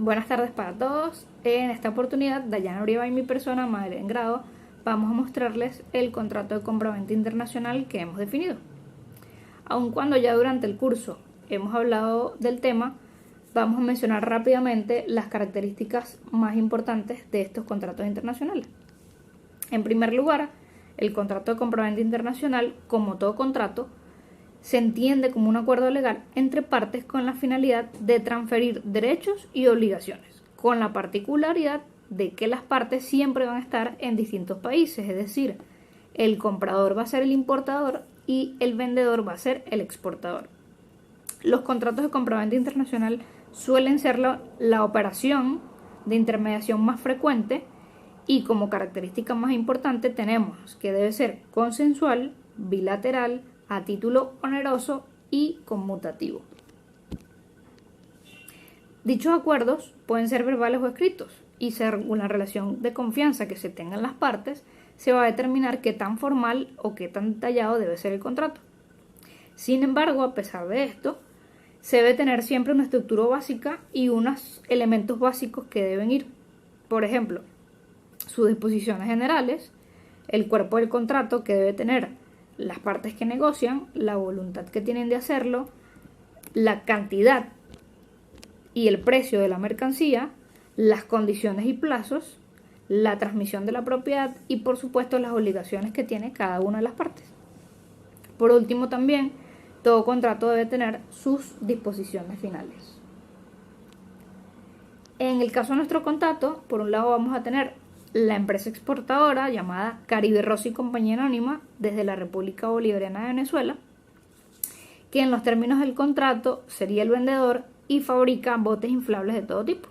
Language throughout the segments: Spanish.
Buenas tardes para todos. En esta oportunidad, Dayana Uribe y mi persona, Madeleine Grado, vamos a mostrarles el contrato de compraventa internacional que hemos definido. Aun cuando ya durante el curso hemos hablado del tema, vamos a mencionar rápidamente las características más importantes de estos contratos internacionales. En primer lugar, el contrato de compraventa internacional, como todo contrato, se entiende como un acuerdo legal entre partes con la finalidad de transferir derechos y obligaciones, con la particularidad de que las partes siempre van a estar en distintos países, es decir, el comprador va a ser el importador y el vendedor va a ser el exportador. Los contratos de compraventa internacional suelen ser la operación de intermediación más frecuente y como característica más importante tenemos que debe ser consensual, bilateral, a título oneroso y conmutativo. Dichos acuerdos pueden ser verbales o escritos y según la relación de confianza que se tengan las partes, se va a determinar qué tan formal o qué tan detallado debe ser el contrato. Sin embargo, a pesar de esto, se debe tener siempre una estructura básica y unos elementos básicos que deben ir. Por ejemplo, sus disposiciones generales, el cuerpo del contrato que debe tener las partes que negocian, la voluntad que tienen de hacerlo, la cantidad y el precio de la mercancía, las condiciones y plazos, la transmisión de la propiedad y por supuesto las obligaciones que tiene cada una de las partes. Por último también, todo contrato debe tener sus disposiciones finales. En el caso de nuestro contrato, por un lado vamos a tener la empresa exportadora llamada Caribe Rossi Compañía Anónima desde la República Bolivariana de Venezuela, que en los términos del contrato sería el vendedor y fabrica botes inflables de todo tipo.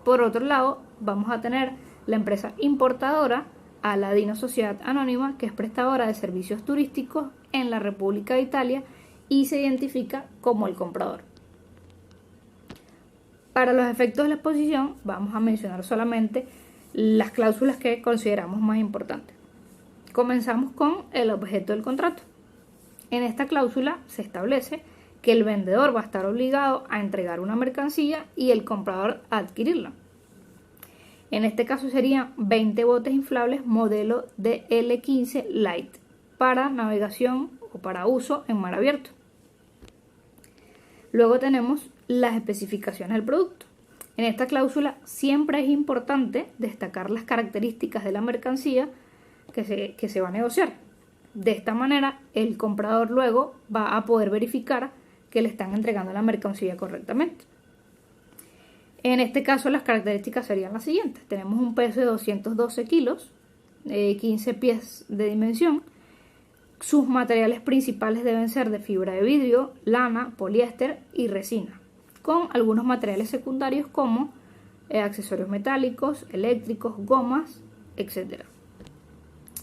Por otro lado, vamos a tener la empresa importadora Aladino Sociedad Anónima, que es prestadora de servicios turísticos en la República de Italia y se identifica como el comprador. Para los efectos de la exposición, vamos a mencionar solamente las cláusulas que consideramos más importantes. Comenzamos con el objeto del contrato. En esta cláusula se establece que el vendedor va a estar obligado a entregar una mercancía y el comprador a adquirirla. En este caso serían 20 botes inflables modelo DL15 Light para navegación o para uso en mar abierto. Luego tenemos las especificaciones del producto. En esta cláusula siempre es importante destacar las características de la mercancía que se va a negociar. De esta manera, el comprador luego va a poder verificar que le están entregando la mercancía correctamente. En este caso, las características serían las siguientes. Tenemos un peso de 212 kilos, 15 pies de dimensión. Sus materiales principales deben ser de fibra de vidrio, lana, poliéster y resina, con algunos materiales secundarios como accesorios metálicos, eléctricos, gomas, etc.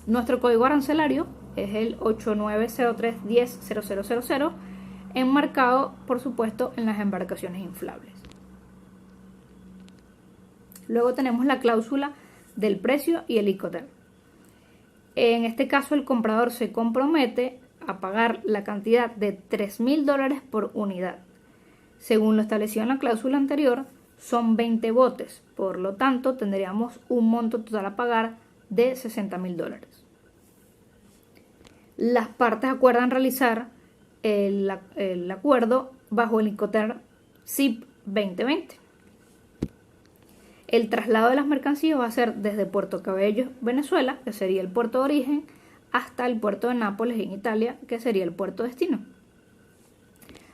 Nuestro código arancelario es el 8903100000, enmarcado por supuesto en las embarcaciones inflables. Luego tenemos la cláusula del precio y el Incoterm. En este caso el comprador se compromete a pagar la cantidad de $3.000 por unidad. Según lo establecido en la cláusula anterior, son 20 botes, por lo tanto tendríamos un monto total a pagar de $60.000. Las partes acuerdan realizar el acuerdo bajo el Incoterm SIP 2020. El traslado de las mercancías va a ser desde Puerto Cabello, Venezuela, que sería el puerto de origen, hasta el puerto de Nápoles en Italia, que sería el puerto destino.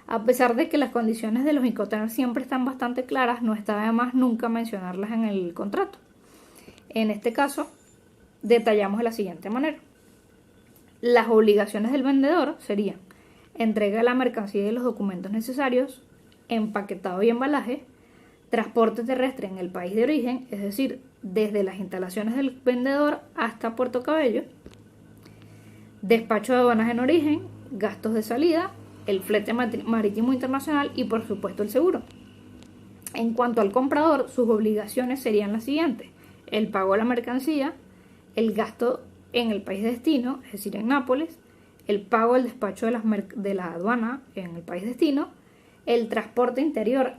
A pesar de que las condiciones de los Incoterms siempre están bastante claras, no está de más nunca mencionarlas en el contrato. En este caso, detallamos de la siguiente manera. Las obligaciones del vendedor serían entrega de la mercancía y los documentos necesarios, empaquetado y embalaje, transporte terrestre en el país de origen, es decir, desde las instalaciones del vendedor hasta Puerto Cabello, despacho de aduanas en origen, gastos de salida, el flete marítimo internacional y por supuesto el seguro. En cuanto al comprador, sus obligaciones serían las siguientes: el pago de la mercancía, el gasto en el país de destino, es decir, en Nápoles, el pago del despacho de la aduana en el país destino, el transporte interior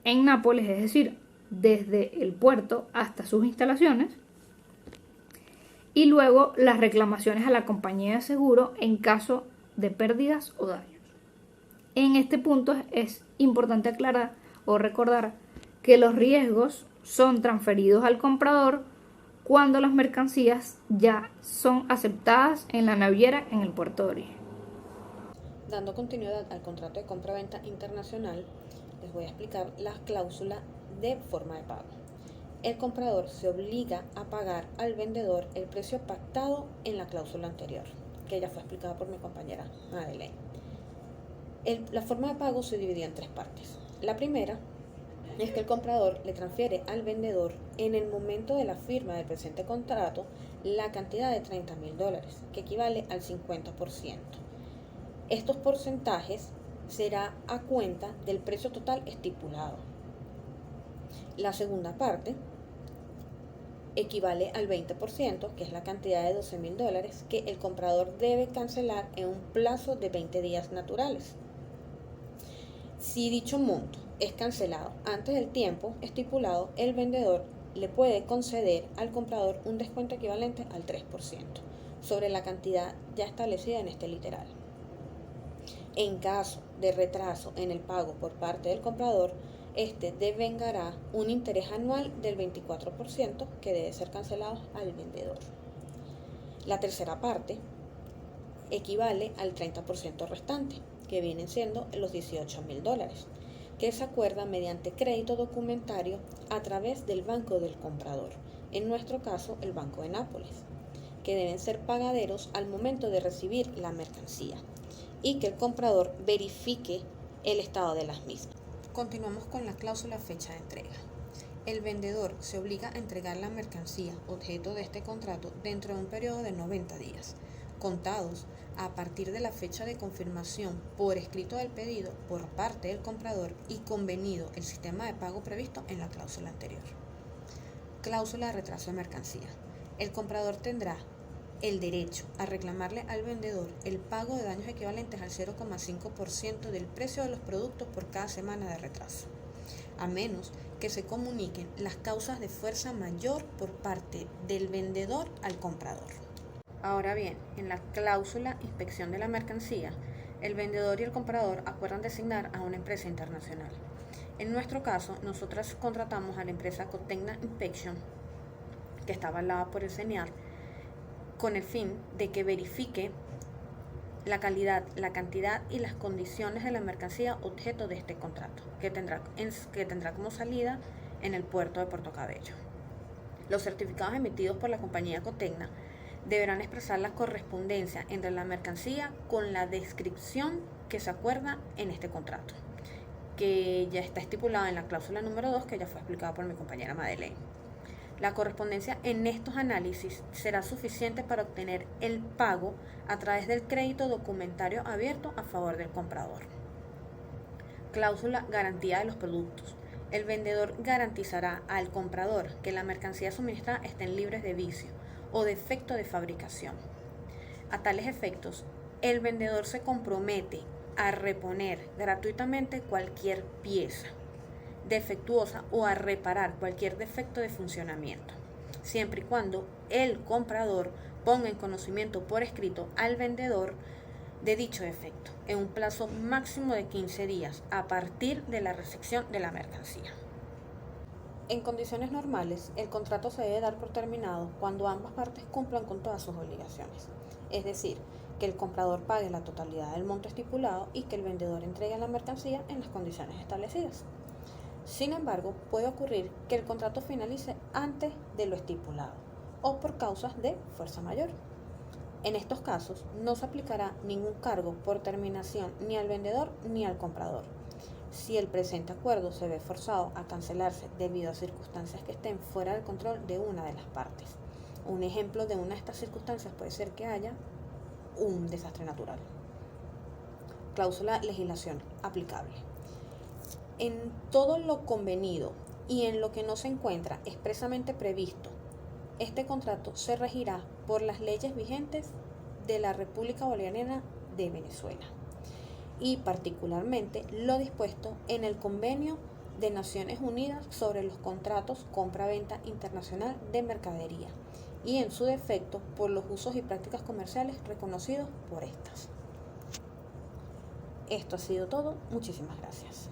en Nápoles, es decir, desde el puerto hasta sus instalaciones, y luego las reclamaciones a la compañía de seguro en caso de pérdidas o daños. En este punto es importante aclarar o recordar que los riesgos son transferidos al comprador cuando las mercancías ya son aceptadas en la naviera en el puerto de origen. Dando continuidad al contrato de compra-venta internacional, les voy a explicar la cláusula de forma de pago. El comprador se obliga a pagar al vendedor el precio pactado en la cláusula anterior, que ya fue explicada por mi compañera Madeleine. La forma de pago se dividía en tres partes. La primera es que el comprador le transfiere al vendedor en el momento de la firma del presente contrato la cantidad de $30,000, que equivale al 50%. Estos porcentajes será a cuenta del precio total estipulado. La segunda parte equivale al 20%, que es la cantidad de $12,000 que el comprador debe cancelar en un plazo de 20 días naturales. Si dicho monto es cancelado antes del tiempo estipulado, el vendedor le puede conceder al comprador un descuento equivalente al 3% sobre la cantidad ya establecida en este literal. En caso de retraso en el pago por parte del comprador, este devengará un interés anual del 24% que debe ser cancelado al vendedor. La tercera parte equivale al 30% restante, que vienen siendo los $18,000, que se acuerda mediante crédito documentario a través del banco del comprador, en nuestro caso el Banco de Nápoles, que deben ser pagaderos al momento de recibir la mercancía y que el comprador verifique el estado de las mismas. Continuamos con la cláusula fecha de entrega. El vendedor se obliga a entregar la mercancía objeto de este contrato dentro de un periodo de 90 días, contados a partir de la fecha de confirmación por escrito del pedido por parte del comprador y convenido el sistema de pago previsto en la cláusula anterior. Cláusula de retraso de mercancía. El comprador tendrá el derecho a reclamarle al vendedor el pago de daños equivalentes al 0,5% del precio de los productos por cada semana de retraso, a menos que se comuniquen las causas de fuerza mayor por parte del vendedor al comprador. Ahora bien, en la cláusula inspección de la mercancía, el vendedor y el comprador acuerdan designar a una empresa internacional. En nuestro caso, nosotras contratamos a la empresa Cotecna Inspection, que está avalada por el CENIAR, con el fin de que verifique la calidad, la cantidad y las condiciones de la mercancía objeto de este contrato, que tendrá como salida en el puerto de Puerto Cabello. Los certificados emitidos por la compañía Cotecna deberán expresar la correspondencia entre la mercancía con la descripción que se acuerda en este contrato, que ya está estipulada en la cláusula número 2, que ya fue explicada por mi compañera Madeleine. La correspondencia en estos análisis será suficiente para obtener el pago a través del crédito documentario abierto a favor del comprador. Cláusula garantía de los productos. El vendedor garantizará al comprador que la mercancía suministrada estén libres de vicio o defecto de fabricación. A tales efectos, el vendedor se compromete a reponer gratuitamente cualquier pieza defectuosa o a reparar cualquier defecto de funcionamiento, siempre y cuando el comprador ponga en conocimiento por escrito al vendedor de dicho defecto, en un plazo máximo de 15 días a partir de la recepción de la mercancía. En condiciones normales, el contrato se debe dar por terminado cuando ambas partes cumplan con todas sus obligaciones, es decir, que el comprador pague la totalidad del monto estipulado y que el vendedor entregue la mercancía en las condiciones establecidas. Sin embargo, puede ocurrir que el contrato finalice antes de lo estipulado o por causas de fuerza mayor. En estos casos, no se aplicará ningún cargo por terminación ni al vendedor ni al comprador, si el presente acuerdo se ve forzado a cancelarse debido a circunstancias que estén fuera del control de una de las partes. Un ejemplo de una de estas circunstancias puede ser que haya un desastre natural. Cláusula legislación aplicable. En todo lo convenido y en lo que no se encuentra expresamente previsto, este contrato se regirá por las leyes vigentes de la República Bolivariana de Venezuela y particularmente lo dispuesto en el convenio de Naciones Unidas sobre los contratos compra-venta internacional de mercadería y, en su defecto, por los usos y prácticas comerciales reconocidos por estas. Esto ha sido todo. Muchísimas gracias.